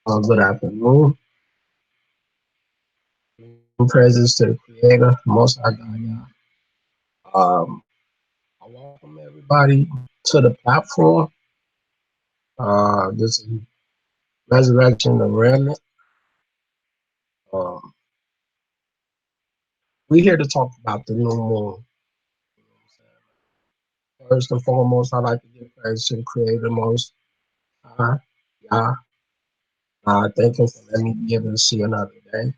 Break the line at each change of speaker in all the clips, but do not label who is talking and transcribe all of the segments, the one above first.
Good afternoon. Praises to the Creator, Most High God. Um, I welcome everybody to the platform. This is Resurrection of Remnant. Um, we're here to talk about the new moon. First and foremost, I'd like to give praise to the Creator, Most High. Yeah, thank Him for letting me be able to see another day.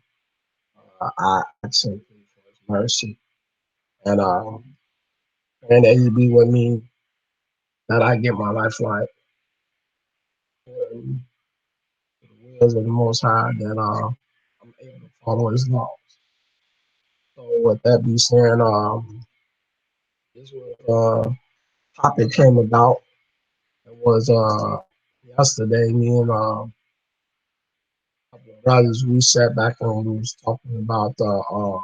I ask Him for His mercy and praying that He be with me, that I get my life right. And the wills of the Most High, that I'm able to follow His laws. So with that be saying, this was topic came about. It was yesterday. Me and a couple of brothers, we sat back and we was talking about the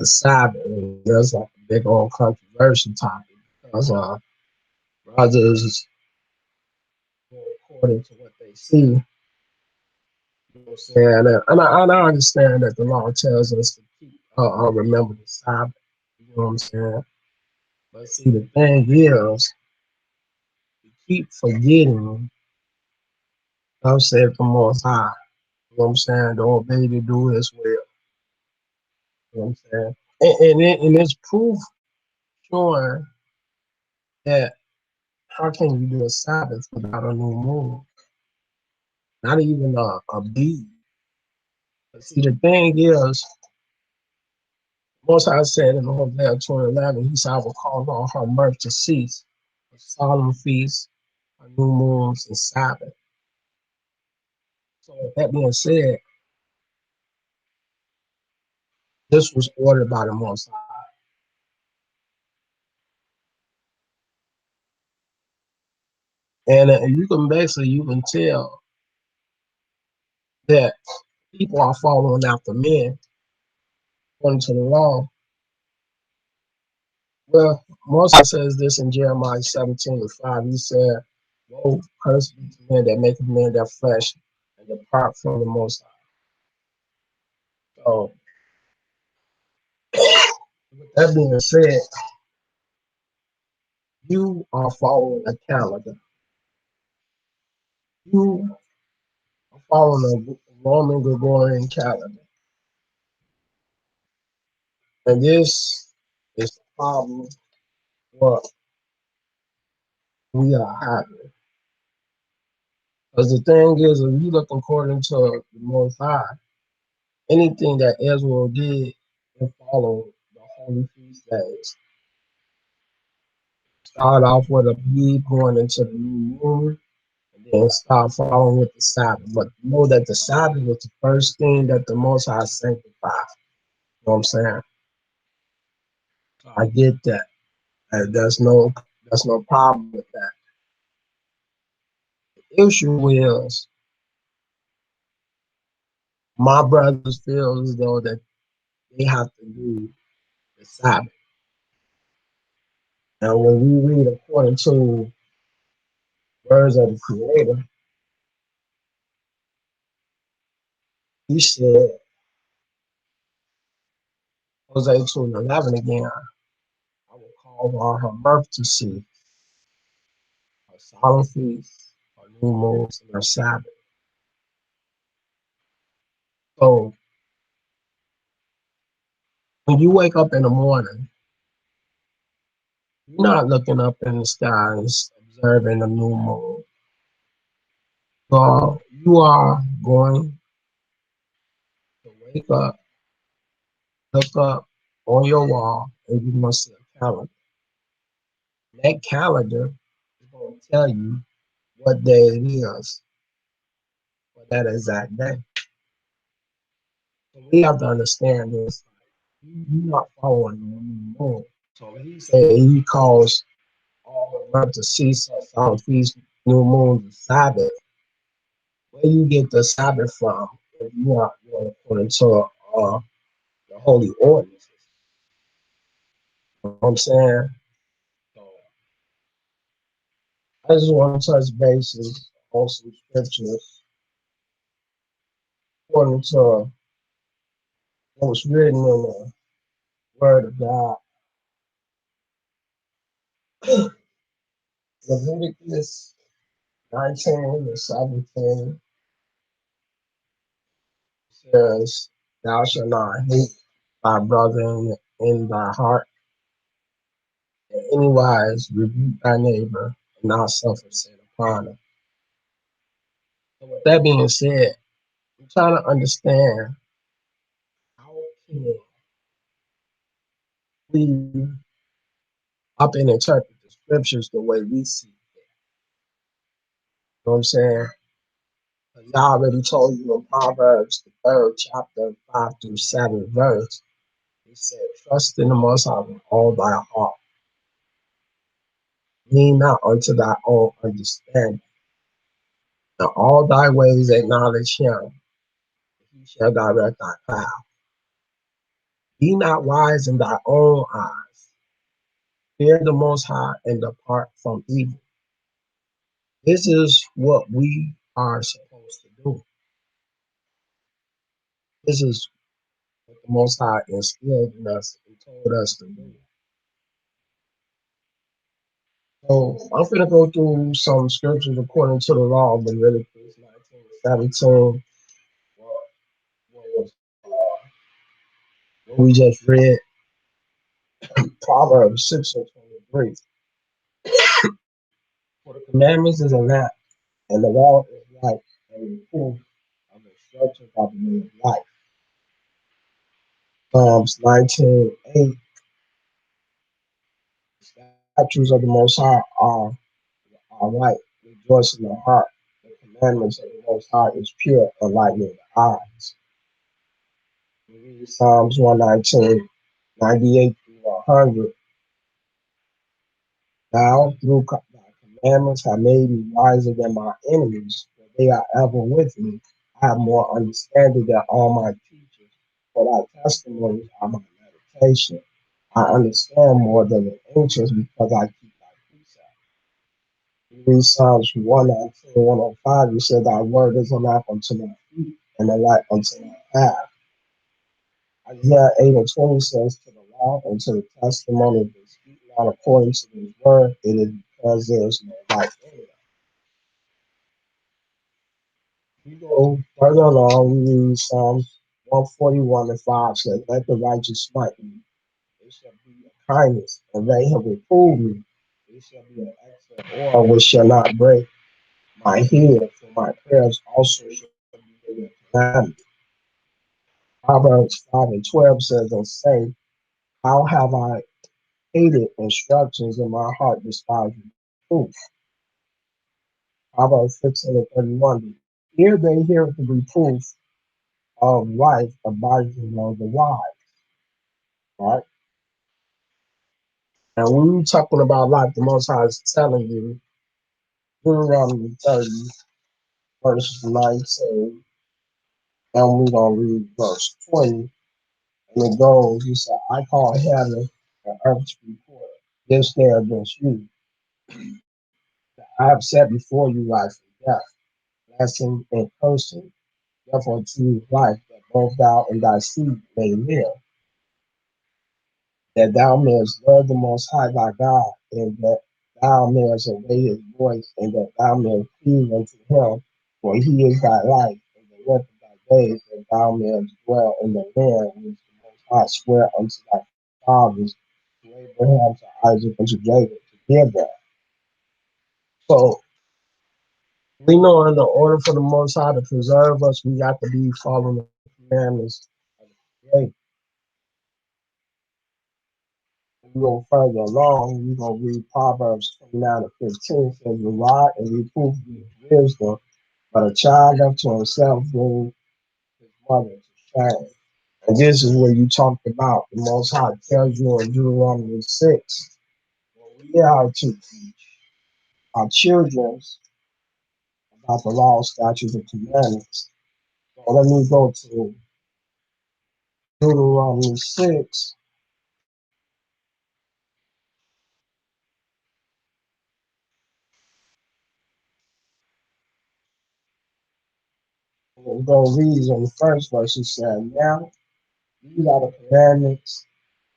Sabbath. And there's like a big old controversial topic because brothers, according to what they see, you know what I'm saying, and I understand that the law tells us to keep remember the Sabbath. You know what I'm saying? But see, the thing is, we keep forgetting. I'm saying the Most High. You know what I'm saying? To obey to do His will. You know what I'm saying? And it's proof showing that how can you do a Sabbath without a new moon? Not even a bead. But see, the thing is, Most High said in Hosea 2:11, He said, I will cause all her mirth to cease, a solemn feast, a new moons, and Sabbath. So, with that being said, this was ordered by the Most High. And you can tell that people are following after men according to the law. Well, Moses says this in Jeremiah 17:5. He said, woe, cursed be the man that maketh man their flesh and depart from the Most High. So, with that being said, you are following a calendar. You are following a Roman Gregorian calendar. And this is the problem what we are having. Because the thing is, if you look according to the Most High, anything that Israel did and follow the holy feast days. Start off with a bee going into the new moon, and then start following with the Sabbath. But know that the Sabbath was the first thing that the Most High sanctified. You know what I'm saying? So I get that. There's no problem with that. The issue is my brothers feel as though that they have to do the Sabbath. And when we read according to words of the Creator, He said, Hosea 2:11 again, I will cause all her birth to cease, her solemn feasts, her new moons, and her Sabbath. So when you wake up in the morning, you're not looking up in the skies observing the new moon. So you are going to wake up, look up on your wall, and you must see a calendar. That calendar is going to tell you what day it is for that exact day. So we have to understand this. You're not following the new moon. So he said he calls all the month to cease, solemn feast, new moons, and Sabbath. Where you get the Sabbath from? If you are going according to the holy ordinances. You know what I'm saying? So I just want to touch bases on some scriptures. according to what's written in the Word of God. Leviticus 19 and 17 says, "Thou shalt not hate thy brother in thy heart, in any wise rebuke thy neighbor, and not suffer sin upon him." So with that being said, I'm trying to understand how can we up and interpret the scriptures the way we see it. You know what I'm saying? I already told you in Proverbs, the third chapter, 5 through 7 verse, it said, "Trust in the Most High with all thy heart. Lean not unto thy own understanding. In all thy ways acknowledge him, he shall direct thy path. Be not wise in thy own eyes. Fear the Most High and depart from evil." This is what we are supposed to do. This is what the Most High instilled in us and told us to do. So I'm going to go through some scriptures according to the law of Leviticus 19:17. What, what, was, what we just read, Proverbs 6:23. For the commandments is a lamp, and the law is light, and the proof of the instructions of the way of life. Psalms 19:8. Statutes of the Most High are right, rejoice in the heart. The commandments of the Most High is pure, enlightening the eyes. We read Psalms 119, 98 through 100. Thou, through thy commandments, have made me wiser than my enemies, for they are ever with me. I have more understanding than all my teachers, for thy testimonies are my meditation. I understand more than the ancients because I keep thy precepts. We read Psalms 119, 105. You said, "Thy word is a lamp unto my feet and a light unto my path." Isaiah 8:20 says, "To the law and to the testimony of his speak not according to his word, it is because there is no light in it." We go further along, we read Psalms 141 and 5 says, "Let the righteous smite me, it shall be a kindness, and let him reprove me, it shall be an excellent oil which shall not break my head, for my prayers also shall be in your calamity." Proverbs 5:12 says, "And say, how have I hated instructions, in my heart despised reproof." Proverbs 15:31. Here they hear the reproof of life abiding on the wise. Right? And when we're talking about life, the Most High is telling you, Deuteronomy 30, verse 19, and we're going to read verse 20. And it goes, he said, "I call heaven and earth to report this day against you. I have set before you life and death, blessing and cursing. Therefore choose life, that both thou and thy seed may live, that thou mayest love the Most High thy God, and that thou mayest obey his voice, and that thou mayest cleave unto him, for he is thy life, and the length of thy days, that thou mayest dwell in the land which the Most High sware unto thy fathers, to Abraham, to Isaac, and to Jacob, to give them." So we know in the order for the Most High to preserve us, we got to be following the commandments of the Creator. We go further along, we're going to read Proverbs 29:15. Says, "The rod and reproof is wisdom, but a child left to himself brings his mother to shame." And this is what you talked about. The Most High tells you in Deuteronomy 6, we are to teach our children about the law, statutes, and commandments. So let me go to Deuteronomy 6, We're going to read in the first verse. It said, now these are the commandments,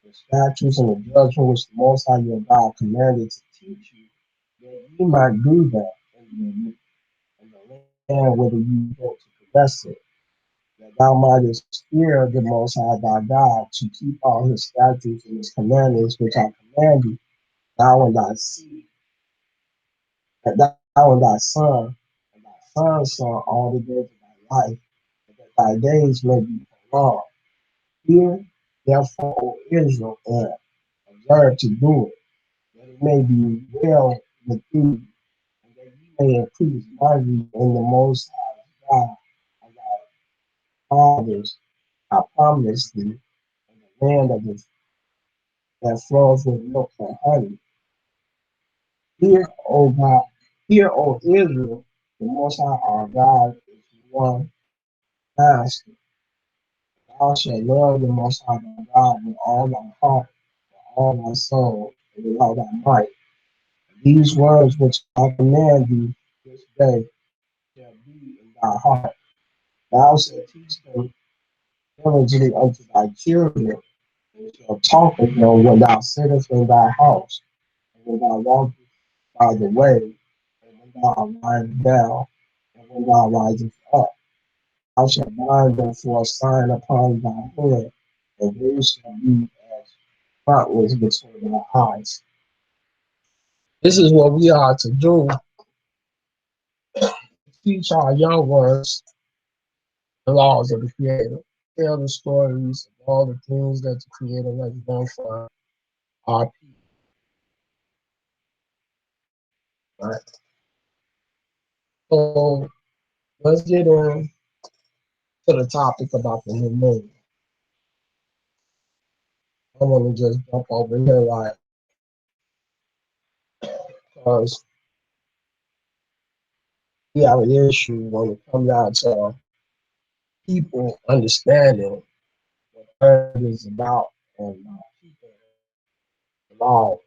the statutes, and the judgments which the Most High your God commanded to teach you, that ye might do them in the land whither you go to possess it, that thou mightest fear the Most High thy God, to keep all his statutes and his commandments which I command thee, thou and thy seed, that thou and thy son, and thy son's son, all the days of thy life, and that thy days may be prolonged. Hear therefore, O Israel, and observe to do it, that it may be well with thee, and that ye may increase mightily in the Most High God of thy fathers. I promise thee, in the land of the, that flows with milk and honey. Hear, O God, hear, O Israel, the Most High our God is one master. Thou shalt love the Most High thy God with all thy heart, with all thy soul, and with all thy might. These words which I command thee this day shall be in thy heart. Thou shalt teach them diligently unto thy children, and shalt talk of them when thou sittest in thy house, and when thou walkest by the way, and when thou liest down, and when thou risest up. Thou shalt bind them for a sign upon thy hand, and they shall be as frontlet between thy eyes. This is what we are to do: teach our young ones the laws of the Creator, tell the stories of all the things that the Creator has done for our people. Right? So let's get into the topic about the new moon. I want to just jump over here, like, because we have an issue when it comes down to people understanding what earth is about and people the law.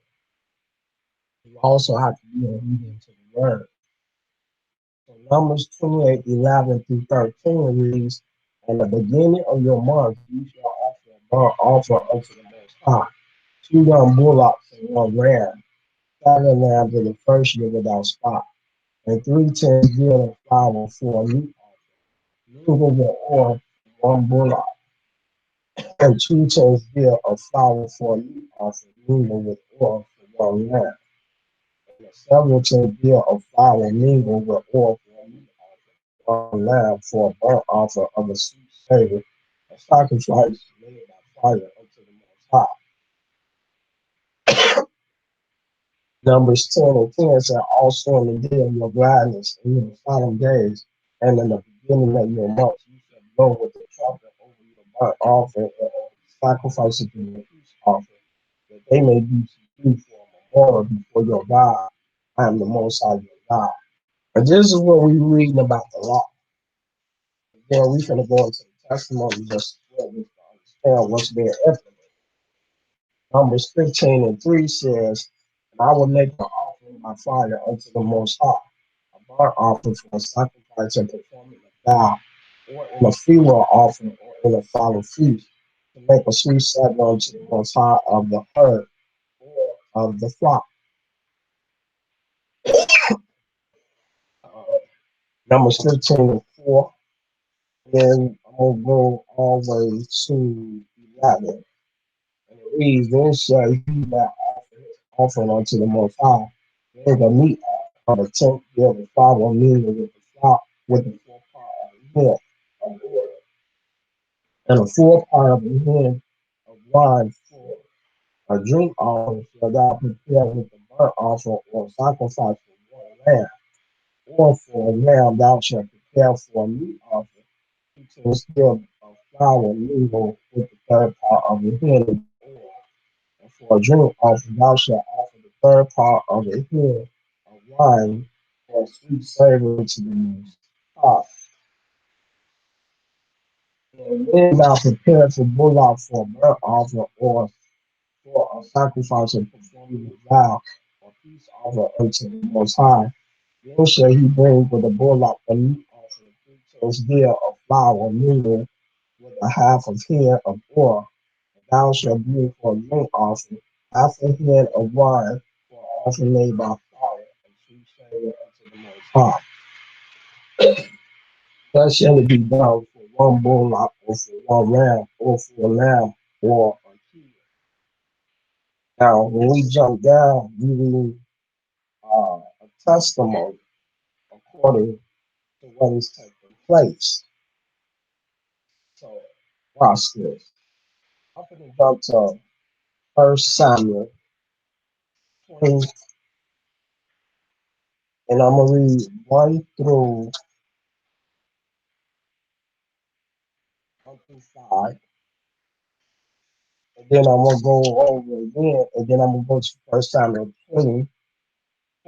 You also have to be obedient to the word. So Numbers 28:11 through 13 reads, "In the beginning of your month you shall offer a burnt offering unto the Most High, 2 young bullocks and 1 ram, 7 lambs in the first year without spot, and 3 tins gill of flour for a meat offering, mingled with oil, 1 bullock, and 2 tins gill of flour for a meat offering, mingled with oil for 1 lamb, and a several tins gill of flour mingled with oil for a meat offering, 1 lamb for a burnt offering of a sweet savor, a sacrifice made by fire unto the Most High." Numbers 10:10 said, "Also in the day of your gladness, in your solemn days, and in the beginning of your month, you shall blow with the trumpet over your burnt offering and over the sacrifices of your peace offering, that they may be to you for a memorial before your God. I am the Most High your God." And this is what we're reading about the law. Then we're going to go into the testimony just to understand what's being implemented. Numbers 15:3 says, "And I will make an offering by fire unto the Most High, a burnt offering for a sacrifice and performing a vow, or in a freewill offering, or in a solemn feast, to make a sweet savor unto the Most High of the herd or of the flock." Uh, Numbers 15:4. Then I'm going to go all the way to 11. And it reads, "Then shall he that offer his offering unto the Most High bring a meat of a tenth of the flour mingled with the flock, with the full part of the head of oil, and a full part of the head of wine for a drink offering shall thou prepare with the burnt offering or sacrifice for 1 lamb, or for a lamb thou shalt prepare for a meat offering, 2 tins of flour mingled with the third part of the head of oil. And for a drink offering thou shalt offer the third part of a hin of wine for a sweet savor to the Most High. And when thou prepare for bullock for a burnt offering or for a sacrifice and performing a vow or peace offer unto the Most High, then shall he bring with the bullock a meat offering, against deal of flour mingled with a half of head of oil. And thou shalt bring for a drink offering half a head of wine for an offering made by fire, and sweet savor unto the Most High. Thus shall it be done for one bullock, or for one ram, or for a lamb, or a kid. Now, when we jump down, we read a testimony according to what is taking place. So, watch this. I'm going to jump to 1 Samuel 20, and I'm going to read 1 through 5, and then I'm going to go over again, and then I'm going to go to 1 Samuel 20,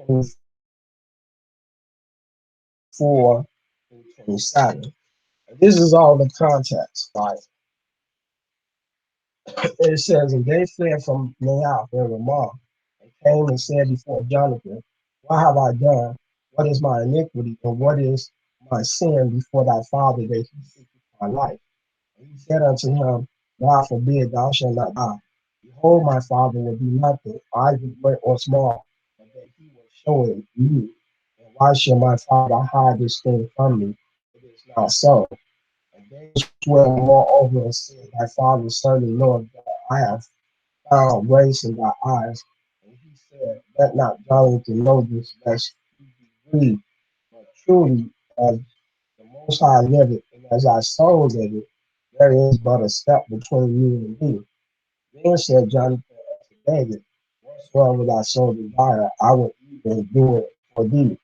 24 through 27. And this is all the context, right? It says, and they fled from Naoth and Ramah, and came and said before Jonathan, what have I done? What is my iniquity, and what is my sin before thy father that he seeketh my life? And he said unto him, God forbid, thou shalt not die. Behold, my father will do nothing, either great or small, but that he will show it me. And why should my father hide this thing from me? It is not so. And they swore moreover and said, thy father certainly Lord that I have found grace in thy eyes. And he said, let not Jonathan know this, lest he be grieved. But truly, as the Most High liveth, and as thy soul liveth, there is but a step between you and me. Then said Jonathan unto David, whatsoever thy soul desire, I will even do it for thee.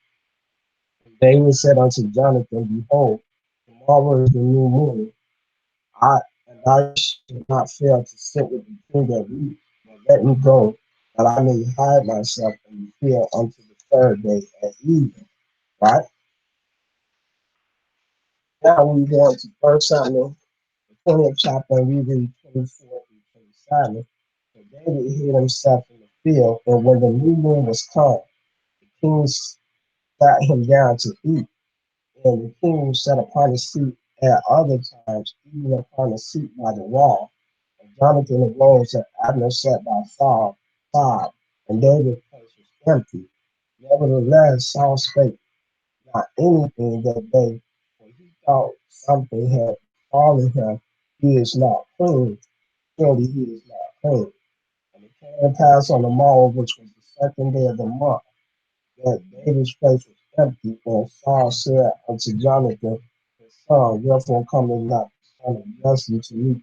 And David said unto Jonathan, behold, tomorrow is the new moon. And I should not fail to sit with the king at meat, but let me go, that I may hide myself in the field unto the third day at evening. Right? Now we go into 1 Samuel, the 20th chapter, and we read 24 through 27. So David hid himself in the field, and when the new moon was come, the king sat him down to eat. And the king sat upon his seat at other times, even upon a seat by the wall. And Jonathan arose, and Abner sat by Saul's side, and David's place was empty. Nevertheless, Saul spake not anything that day, for he thought something had befallen him. He is not clean. Surely he is not clean. And it came to pass on the morrow, which was the second day of the month, that David's place was empty, and Saul said unto Jonathan, his son, wherefore cometh not the son of Jesse to meet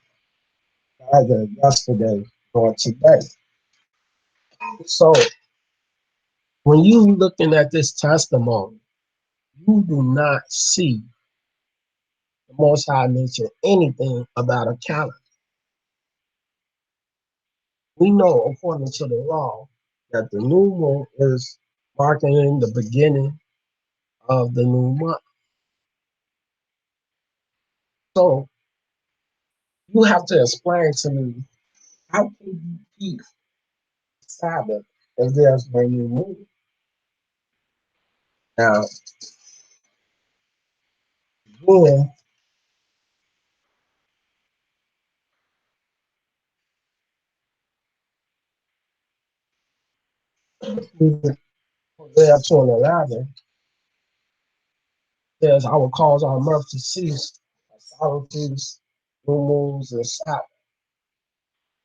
neither yesterday nor today? So when you looking at this testimony, you do not see the Most High mention anything about a calendar. We know according to the law that the new moon is marking the beginning of the new month. So you have to explain to me, how can you keep Sabbath if there's no new moon? Now, again, Hosea 2:11 says, I will cause our month to cease, our solitudes, new moons, and Sabbath.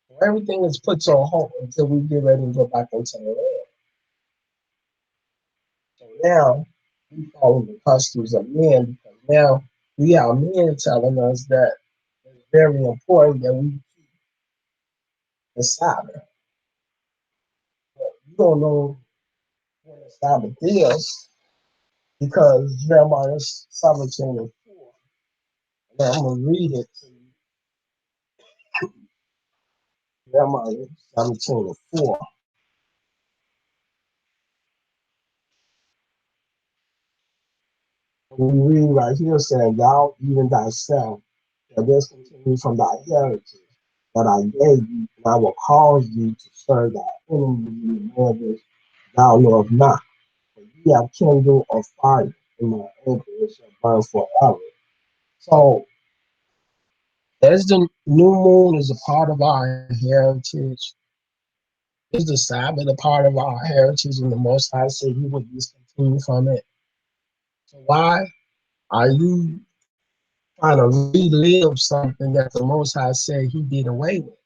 So everything is put on hold until we get ready to go back into the land. So now we follow the customs of men, because now we have men telling us that it's very important that we keep the Sabbath. But you don't know when the Sabbath is, because Jeremiah 17:4, and I'm going to read it to you. Jeremiah 17:4. We read right here saying, thou even thyself shall discontinue from thy heritage that I gave you, and I will cause thee to serve thy enemies more than thou knowest not. For ye have kindled a fire in my anger, it shall burn forever. So as the new moon is a part of our heritage, is the Sabbath a part of our heritage, and the Most High said you would discontinue from it. So why are you trying to relive something that the Most High said He did away with?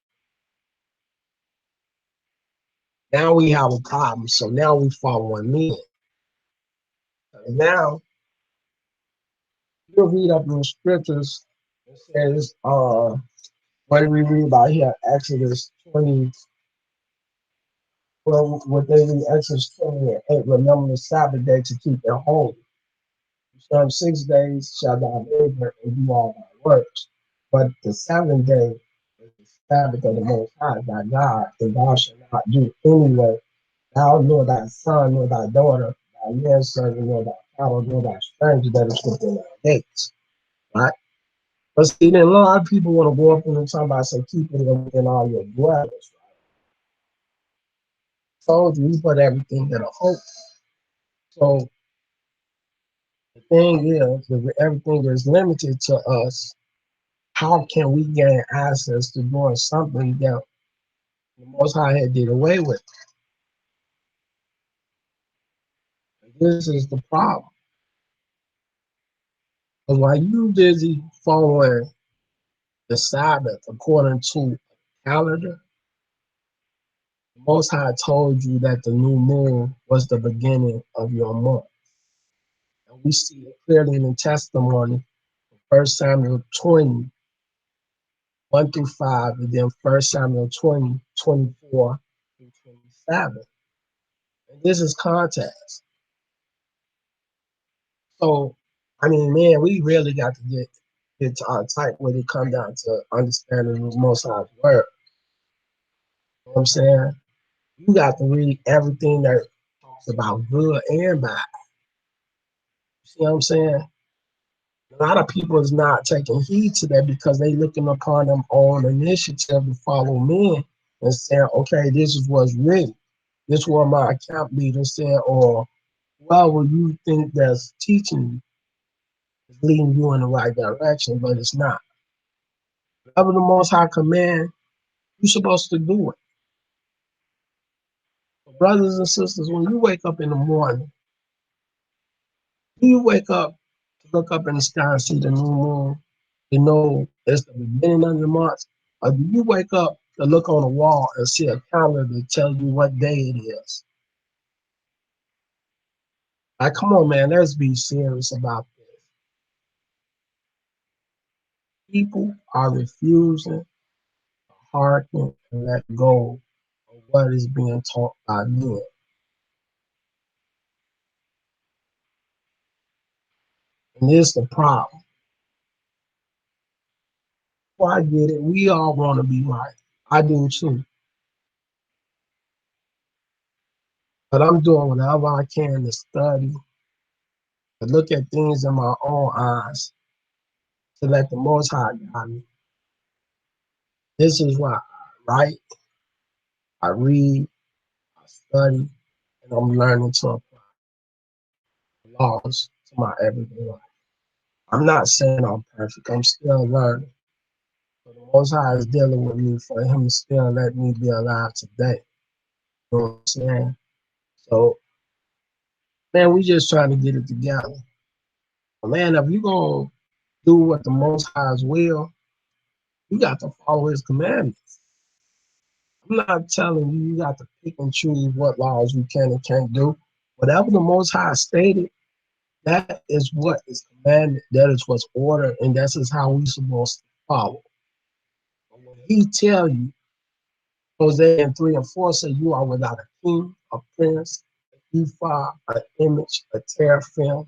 Now we have a problem. So now we following men. And now you'll read up in the scriptures. It says, what do we read about here? Exodus 20. Well, what they read Exodus 28. Remember the Sabbath day to keep it holy. You serve 6 days, shall thou labor and do all thy works. But the seventh day is the Sabbath of the Most High, thy God, and thou shalt not do any work, thou nor thy son, nor thy daughter, thy manservant, nor thy cattle, nor thy stranger that is within thy gates. Right? But see, then a lot of people want to go up and talk about say keeping it within all your dwellings. Told you, we put everything in a hope. So the thing is, if everything is limited to us, how can we gain access to doing something that the Most High had did away with? This is the problem. Because while you busy following the Sabbath according to a calendar, the Most High told you that the new moon was the beginning of your month. And we see it clearly in the testimony of 1 Samuel 20, 1 through 5, and then 1 Samuel 20, 24 through 27. And this is context. So, I mean, man, we really got to get to our type when it comes down to understanding the Most High's word. You know what I'm saying? You got to read everything that talks about good and bad. You see what I'm saying? A lot of people is not taking heed to that because they looking upon them own initiative to follow men and saying, okay, this is what's written. This is what my camp leader said, or well, what you think that's teaching you is leading you in the right direction, but it's not. Whatever the Most High command, you're supposed to do it. But brothers and sisters, when you wake up in the morning, do you wake up to look up in the sky and see the new moon to know it's the beginning of the month? Or do you wake up to look on the wall and see a calendar to tell you what day it is? Like, come on, man, let's be serious about this. People are refusing to hearken and let go of what is being taught by men. And this is the problem. Well, I get it. We all want to be right. I do too. But I'm doing whatever I can to study, to look at things in my own eyes, to let the Most High guide me. This is why I write, I read, I study, and I'm learning to apply laws to my everyday life. I'm not saying I'm perfect. I'm still learning. So the Most High is dealing with me for Him to still let me be alive today. You know what I'm saying? So, man, we just trying to get it together. But man, if you gonna do what the Most High's will, you got to follow His commandments. I'm not telling you you got to pick and choose what laws you can and can't do. Whatever the Most High stated, that is what is commanded, that is what's ordered, and that is how we supposed to follow. But when He tell you, Hosea 3 and 4 say you are without a king, a prince, an ephod, an image, a teraphim,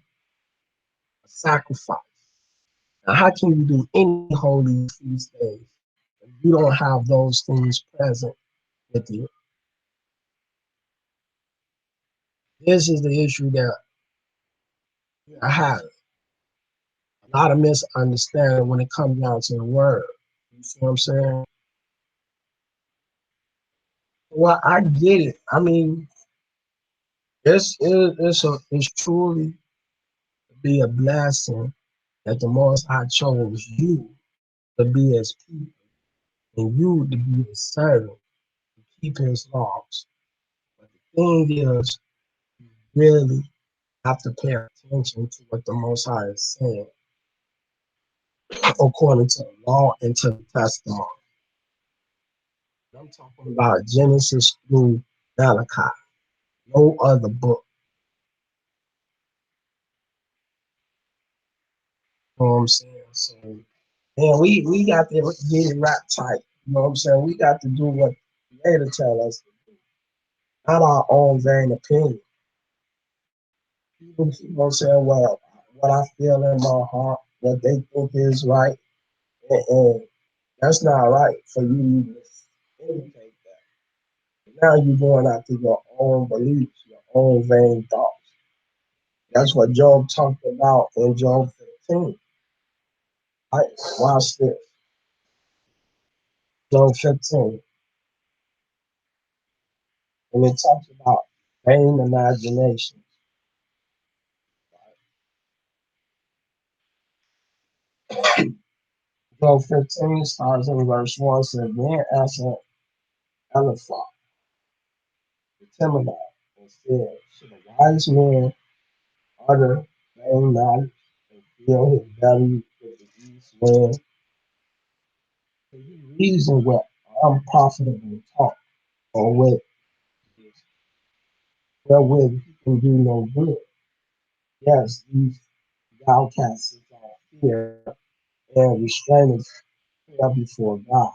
a sacrifice. Now, how can you do any holy feast days if you don't have those things present with you? This is the issue that I have. A lot of misunderstanding when it comes down to the word. You see what I'm saying? Well, I get it. I mean, it's truly be a blessing that the Most High chose you to be His people and you to be His servant to keep His laws. But the thing is, you really have to pay attention to what the Most High is saying according to the law and to the testimony. I'm talking about Genesis through Malachi, no other book. You know what I'm saying? So, man, we got to get it right tight. You know what I'm saying? We got to do what the Creator tell us, not our own vain opinion. People keep on saying, well, what I feel in my heart, what they think is right, and that's not right for you to indicate that. Now you're going after your own beliefs, your own vain thoughts. That's what Job talked about in Job 15. Right? Watch this. Job 15. And it talks about vain imagination. Job 15 starts in verse 1, says, then answered Eliphaz, the Temanite, and said, should a wise man utter vain knowledge and fill his belly with the east wind? Can he reason with unprofitable talk, or with wherewith he can do no good? Yes, these thou canst all fear and restraineth prayer before God.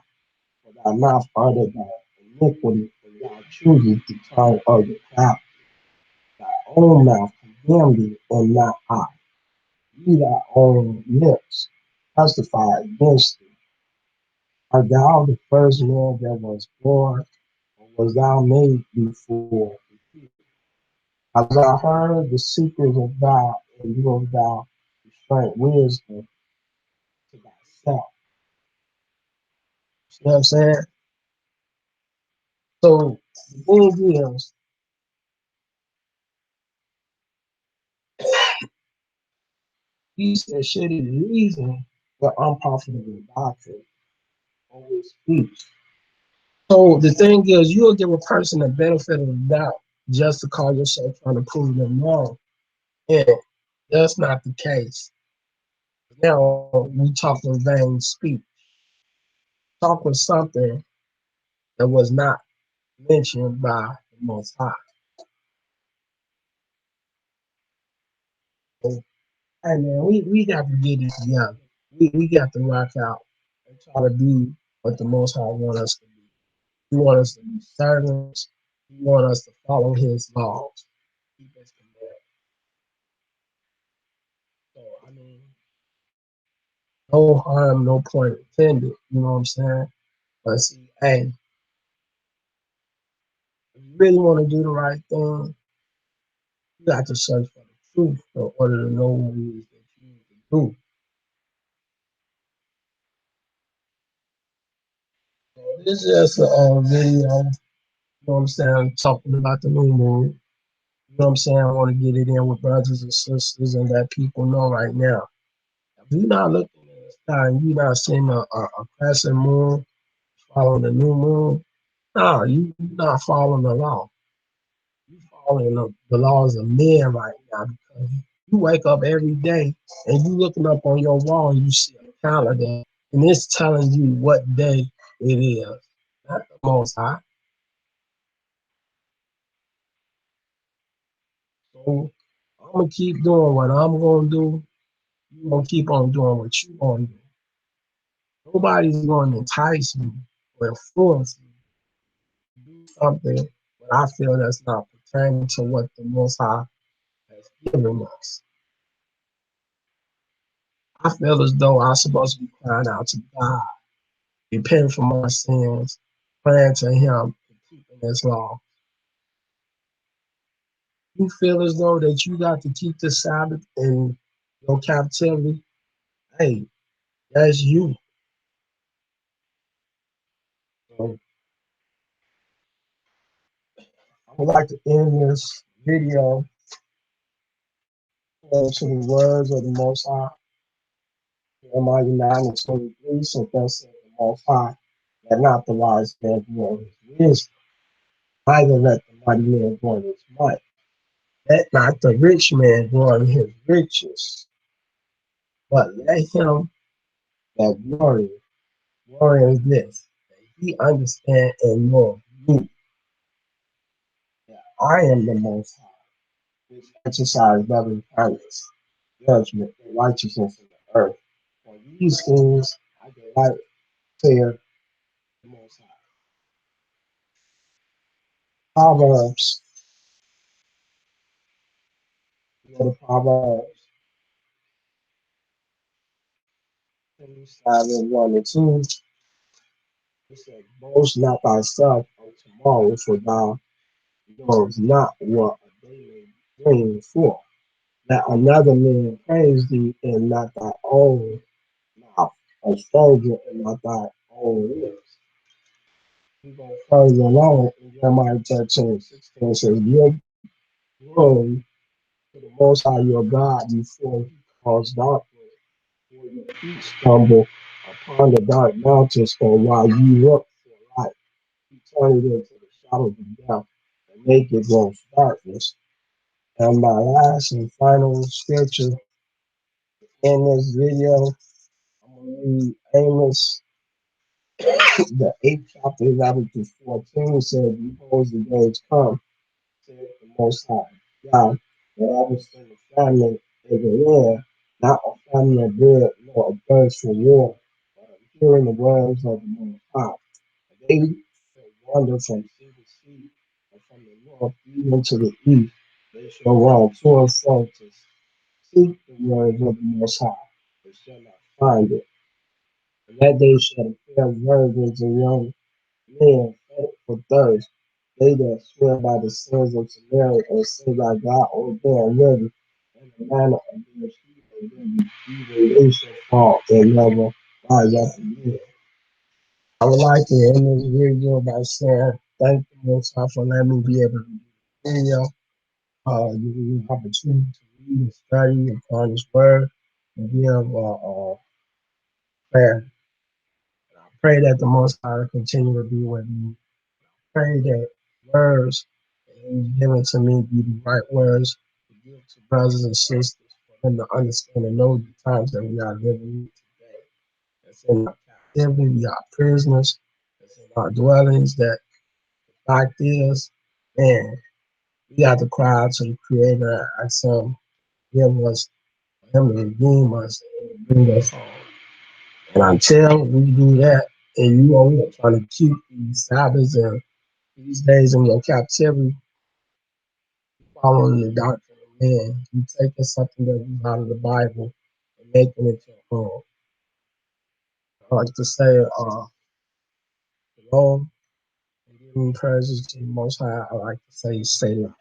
For thy mouth uttered thy iniquity, and thou choosest the tongue of the proud. Thy own mouth condemned thee, and not I. Ye thy own lips testify against thee. Art thou the first man that was born, or was thou made before? As I heard the secrets of God, and you of thou restraint wisdom to thyself. You know what I'm saying? So the thing is, he said, should he reason with unprofitable doctrine on his speech? So the thing is, you'll give a person the benefit of the doubt just to call yourself trying to prove them wrong. And that's not the case. Now we talking vain speech, talking something that was not mentioned by the Most High. So, hey man, we got to get it together. We got to rock out and try to be what the Most High want us to be. He want us to be servants. He want us to follow His laws, keep His commandments. So I mean, no harm, no point intended. You know what I'm saying? But see, hey, if you really want to do the right thing, you got to search for the truth in order to know what it is that you need to do. So this is just a video, you know what I'm saying, talking about the new moon. You know what I'm saying? I want to get it in with brothers and sisters and let people know right now. If you're not looking at the sky and you're not seeing a crescent moon, following the new moon, no, you're not following the law. You're following the laws of men right now because you wake up every day and you looking up on your wall and you see a calendar and it's telling you what day it is. Not the Most High. So I'm gonna keep doing what I'm gonna do. You gonna keep on doing what you gonna do. Nobody's gonna entice you or influence you to do something that I feel that's not pertaining to what the Most High has given us. I feel as though I'm supposed to be crying out to God, repenting for my sins, praying to Him, and keeping His law. You feel as though that you got to keep the Sabbath in your captivity. Hey, that's you. So I would like to end this video to the words of the Most High. Jeremiah 9 and 23 said, thus said the Most High, let not the wise man glory in his wisdom, neither let the mighty man glory in his might. Let not the rich man glory in his riches, but let him that glory in this, that he understand and know me, that I am the Most High, which exercise loving kindness, judgment, and righteousness in the earth. For these things I delight, saith the Most High. Proverbs, the Proverbs 27, 1 and 2, it said, boast not thyself of tomorrow, for thou knowest not what a day may bring forth. Let another man praise thee, and not thy own mouth, a stranger, and not thy own lips. We go further along in Jeremiah 13:16 says, give glory to the Most High your God before he caused darkness, before your feet stumble upon the dark mountains, and while you look for light, he turned it into the shadows of death, and make it gross darkness. And my last and final scripture in this video, I'm going to read Amos, the 8th chapter, 11 to 14, says, behold, the days come, saith the Most High God, that I will send a famine in the land, not a famine of bread, nor a thirst for war, but of hearing the words of the Most High. They shall wander from sea to sea, and from the north even to the east. They shall run to and fro to seek the words of the Most High, but shall not find it. And that day shall fair virgins and young men faint for thirst. They that swear by the sins of Samaria and say by God, O they are ready, and the manner of their feet and their evil they shall fall and never rise up again. I would like to end this video by saying thank you Most High for letting me be able to do this video. Give me the opportunity to read and study upon His Word and give prayer. I pray that the Most High will continue to be with me. Pray that words that He's given to me be the right words to give to brothers and sisters for them to understand and know the times that we are living in today. That's in our captivity, we are prisoners. That's in our dwellings. That the fact is, man, we got to cry out to the Creator and ask Him, give us, for Him to redeem us and bring us home. And until we do that, and you are trying to keep these Sabbaths and these days in your captivity, following the doctrine of man, you taking something that is out of the Bible and making it your own. I like to say, Lord, and giving praises to the Most High. I like to say, Selah.